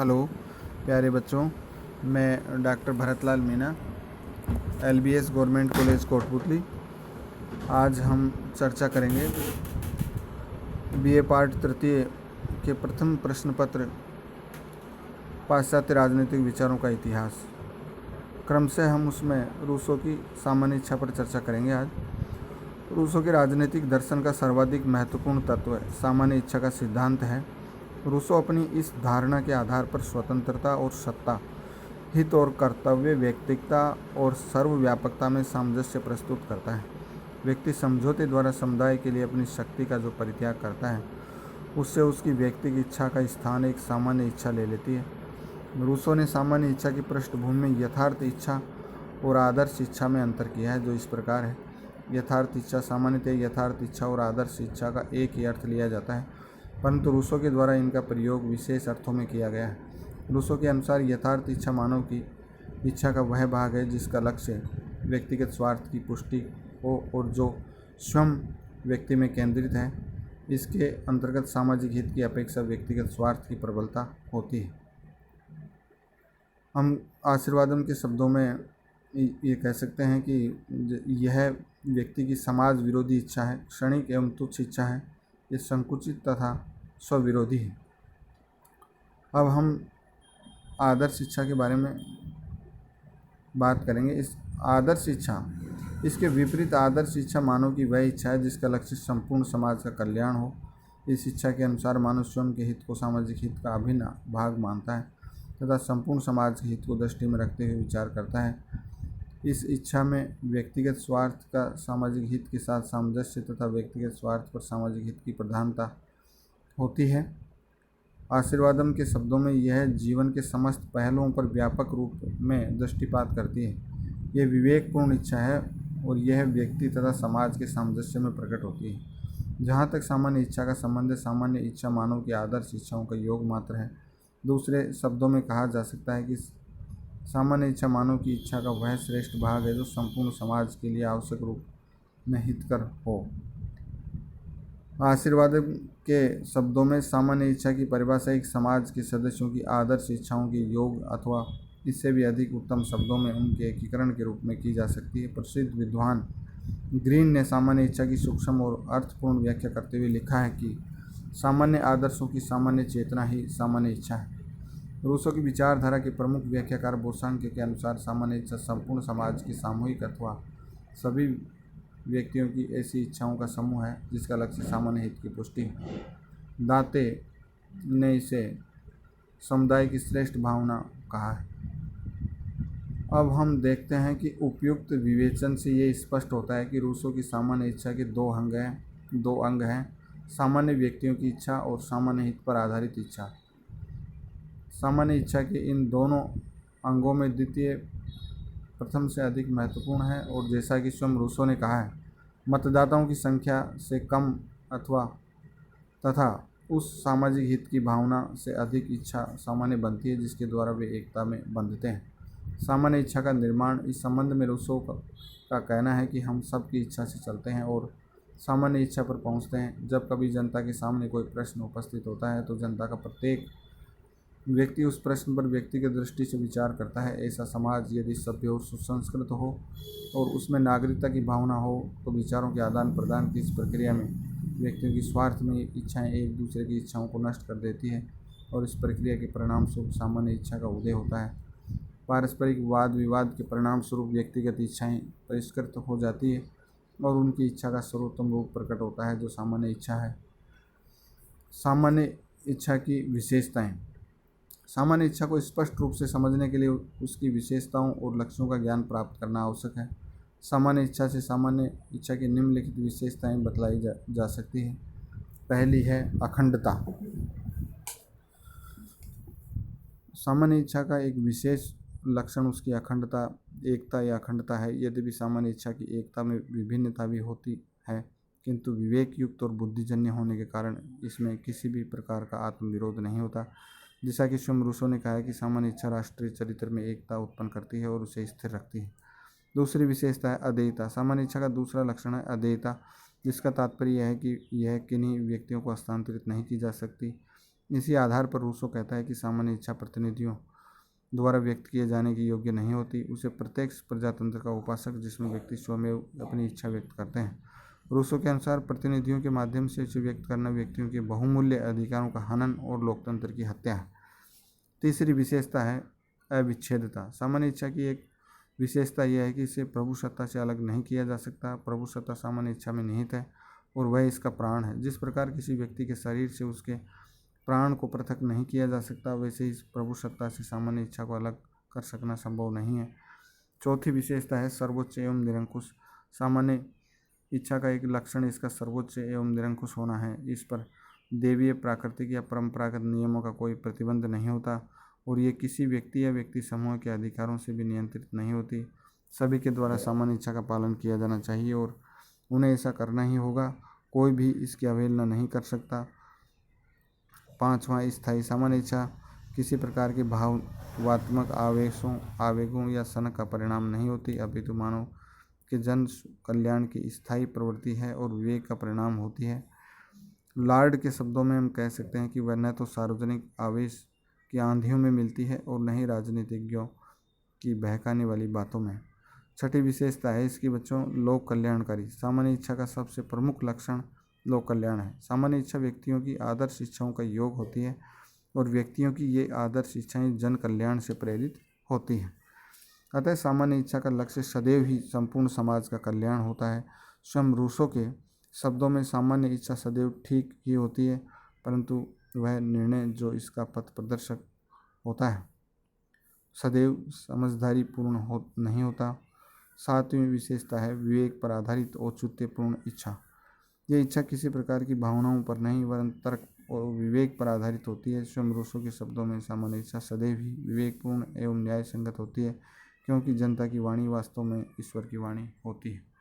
Hello प्यारे बच्चों, मैं doctor Bharatlal Meena, LBS government college Kotputli. आज हम चर्चा करेंगे BA पार्ट तृतीय के प्रथम प्रश्न पत्र पाश्चात्य राजनीतिक विचारों का इतिहास। क्रमशः हम उसमें रूसो की सामान्य इच्छा पर चर्चा करेंगे। आज रूसो के राजनीतिक दर्शन का सर्वाधिक महत्वपूर्ण तत्व सामान्य इच्छा का सिद्धांत है। रूसो अपनी इस धारणा के आधार पर स्वतंत्रता और सत्ता, हित और कर्तव्य, व्यक्तिकता और सर्वव्यापकता में सामंजस्य प्रस्तुत करता है। व्यक्ति समझौते द्वारा समुदाय के लिए अपनी शक्ति का जो परित्याग करता है, उससे उसकी व्यक्तिगत इच्छा का स्थान एक सामान्य इच्छा ले लेती है। रूसो ने सामान्य इच्छा की पृष्ठभूमि में यथार्थ इच्छा और आदर्श इच्छा में अंतर किया है, जो इस प्रकार है। यथार्थ इच्छा, सामान्यतः यथार्थ इच्छा और आदर्श इच्छा का एक ही अर्थ लिया जाता है, परंतु रूसो के द्वारा इनका प्रयोग विशेष अर्थों में किया गया है। रूसो के अनुसार यथार्थ इच्छा मानव की इच्छा का वह भाग है जिसका लक्ष्य व्यक्तिगत स्वार्थ की पुष्टि हो और जो स्वयं व्यक्ति में केंद्रित है। इसके अंतर्गत सामाजिक हित की अपेक्षा व्यक्तिगत स्वार्थ की प्रबलता होती है। हम आशीर्वादम के शब्दों में ये कह सकते हैं कि यह व्यक्ति की समाज विरोधी इच्छा है, क्षणिक एवं तुच्छ इच्छा है। ये संकुचित तथा स्वविरोधी है। अब हम आदर्श इच्छा के बारे में बात करेंगे। इस आदर्श इच्छा, इसके विपरीत आदर्श इच्छा मानव की वह इच्छा है जिसका लक्ष्य संपूर्ण समाज का कल्याण हो। इस इच्छा के अनुसार मानव स्वयं के हित को सामाजिक हित का अभिन्न भाग मानता है तथा संपूर्ण समाज के हित को दृष्टि में रखते हुए विचार करता है। इस इच्छा में व्यक्तिगत स्वार्थ का सामाजिक हित के साथ सामंजस्य तथा व्यक्तिगत स्वार्थ पर सामाजिक हित की प्रधानता होती है। आशीर्वादम के शब्दों में यह जीवन के समस्त पहलुओं पर व्यापक रूप में दृष्टिपात करती है। यह विवेकपूर्ण इच्छा है और यह व्यक्ति तथा समाज के सामंजस्य में प्रकट होती है। जहाँ तक सामान्य इच्छा का संबंध है, सामान्य इच्छा मानव की आदर्श इच्छाओं का योग मात्र है। दूसरे शब्दों में कहा जा सकता है कि सामान्य इच्छा मानव की इच्छा का वह श्रेष्ठ भाग है जो संपूर्ण समाज के लिए आवश्यक रूप में हितकर हो। आशीर्वाद के शब्दों में सामान्य इच्छा की परिभाषा एक समाज के सदस्यों की आदर्श इच्छाओं के योग अथवा इससे भी अधिक उत्तम शब्दों में उनके एकीकरण के रूप में की जा सकती है। प्रसिद्ध विद्वान ग्रीन ने सामान्य इच्छा की सूक्ष्म और अर्थपूर्ण व्याख्या करते हुए लिखा है कि सामान्य आदर्शों की सामान्य चेतना ही सामान्य इच्छा है। रूसो की विचारधारा के प्रमुख व्याख्याकार बोसांक के अनुसार सामान्य इच्छा संपूर्ण समाज की सामूहिक अथवा सभी व्यक्तियों की ऐसी इच्छाओं का समूह है जिसका लक्ष्य सामान्य हित की पुष्टि है। दाते ने इसे समुदाय की श्रेष्ठ भावना कहा है। अब हम देखते हैं कि उपयुक्त विवेचन से ये स्पष्ट होता है कि रूसो की सामान्य इच्छा के दो अंग हैं, सामान्य व्यक्तियों की इच्छा और सामान्य हित पर आधारित इच्छा। सामान्य इच्छा के इन दोनों अंगों में द्वितीय प्रथम से अधिक महत्वपूर्ण है और जैसा कि स्वयं रूसो ने कहा है, मतदाताओं की संख्या से कम अथवा तथा उस सामाजिक हित की भावना से अधिक इच्छा सामान्य बनती है जिसके द्वारा वे एकता में बंधते हैं। सामान्य इच्छा का निर्माण, इस संबंध में रूसो का कहना है कि हम सबकी इच्छा से चलते हैं और सामान्य इच्छा पर पहुंचते हैं। जब कभी जनता के सामने कोई प्रश्न उपस्थित होता है तो जनता का प्रत्येक व्यक्ति उस प्रश्न पर व्यक्तिगत दृष्टि से विचार करता है। ऐसा समाज यदि सभ्य और सुसंस्कृत हो और उसमें नागरिकता की भावना हो तो विचारों के आदान प्रदान की इस प्रक्रिया में व्यक्तियों की स्वार्थ में इच्छाएं एक दूसरे की इच्छाओं को नष्ट कर देती है और इस प्रक्रिया के परिणाम स्वरूप सामान्य इच्छा का उदय होता है। पारस्परिक वाद विवाद के परिणाम स्वरूप व्यक्तिगत इच्छाएं परिष्कृत हो जाती है और उनकी इच्छा का सर्वोत्तम रूप प्रकट होता है जो सामान्य इच्छा है। सामान्य इच्छा की विशेषताएं। सामान्य इच्छा को स्पष्ट रूप से समझने के लिए उसकी विशेषताओं और लक्ष्यों का ज्ञान प्राप्त करना आवश्यक है। सामान्य इच्छा से सामान्य इच्छा की निम्नलिखित विशेषताएं बतलाई जा सकती है। पहली है अखंडता। सामान्य इच्छा का एक विशेष लक्षण उसकी अखंडता, एकता या अखंडता है। यद्यपि सामान्य इच्छा की एकता में विभिन्नता भी होती है, किंतु विवेक युक्त और बुद्धिजन्य होने के कारण इसमें किसी भी प्रकार का आत्मविरोध नहीं होता। जैसा कि स्वयं रूसो ने कहा है कि सामान्य इच्छा राष्ट्रीय चरित्र में एकता उत्पन्न करती है और उसे स्थिर रखती है। दूसरी विशेषता है अदेयता। सामान्य इच्छा का दूसरा लक्षण है अदेयता, जिसका तात्पर्य यह है कि यह किन्हीं व्यक्तियों को हस्तांतरित नहीं की जा सकती। इसी आधार पर रूसो कहता है कि सामान्य इच्छा प्रतिनिधियों द्वारा व्यक्त किए जाने की योग्य नहीं होती। उसे प्रत्यक्ष प्रजातंत्र का उपासक, जिसमें व्यक्ति स्वयं अपनी इच्छा व्यक्त करते हैं। रूसो के अनुसार प्रतिनिधियों के माध्यम से इसे व्यक्त करना व्यक्तियों के बहुमूल्य अधिकारों का हनन और लोकतंत्र की हत्या है। तीसरी विशेषता है अविच्छेदता। सामान्य इच्छा की एक विशेषता यह है कि इसे प्रभु सत्ता से अलग नहीं किया जा सकता। प्रभु सत्ता सामान्य इच्छा में निहित है और वह इसका प्राण है। जिस प्रकार किसी व्यक्ति के शरीर से उसके प्राण को पृथक नहीं किया जा सकता, वैसे ही प्रभु सत्ता से सामान्य इच्छा को अलग कर सकना संभव नहीं है। चौथी विशेषता है सर्वोच्च एवं निरंकुश। सामान्य इच्छा का एक लक्षण इसका सर्वोच्च एवं निरंकुश होना है। इस पर देवीय, प्राकृतिक या परंपरागत नियमों का कोई प्रतिबंध नहीं होता और ये किसी व्यक्ति या व्यक्ति समूह के अधिकारों से भी नियंत्रित नहीं होती। सभी के द्वारा सामान्य इच्छा का पालन किया जाना चाहिए और उन्हें ऐसा करना ही होगा। कोई भी इसकी अवहेलना नहीं कर सकता। पांचवां, स्थायी। सामान्य इच्छा किसी प्रकार के भावात्मक आवेगों या सनक का परिणाम नहीं होती, अपितु मानव के जन कल्याण की स्थायी प्रवृत्ति है और विवेक का परिणाम होती है। लॉर्ड के शब्दों में हम कह सकते हैं कि वह न तो सार्वजनिक आवेश की आंधियों में मिलती है और न ही राजनीतिज्ञों की बहकाने वाली बातों में। छठी विशेषता है इसकी बच्चों लोक कल्याणकारी। सामान्य इच्छा का सबसे प्रमुख लक्षण लोक कल्याण है। सामान्य इच्छा व्यक्तियों की आदर्श इच्छाओं का योग होती है और व्यक्तियों की ये आदर्श इच्छाएं जन कल्याण से प्रेरित होती हैं। अतः सामान्य इच्छा का लक्ष्य सदैव ही संपूर्ण समाज का कल्याण होता है। स्वयं रूसो के शब्दों में सामान्य इच्छा सदैव ठीक ही होती है, परंतु वह निर्णय जो इसका पथ प्रदर्शक होता है सदैव समझदारी पूर्ण नहीं होता। सातवीं विशेषता है विवेक पर आधारित औचित्यपूर्ण इच्छा। यह इच्छा किसी प्रकार की भावनाओं पर नहीं वरन तर्क और विवेक पर आधारित होती है। स्वयं रूसो के शब्दों में सामान्य इच्छा सदैव ही विवेकपूर्ण एवं न्याय संगत होती है, क्योंकि जनता की वाणी वास्तव में ईश्वर की वाणी होती है।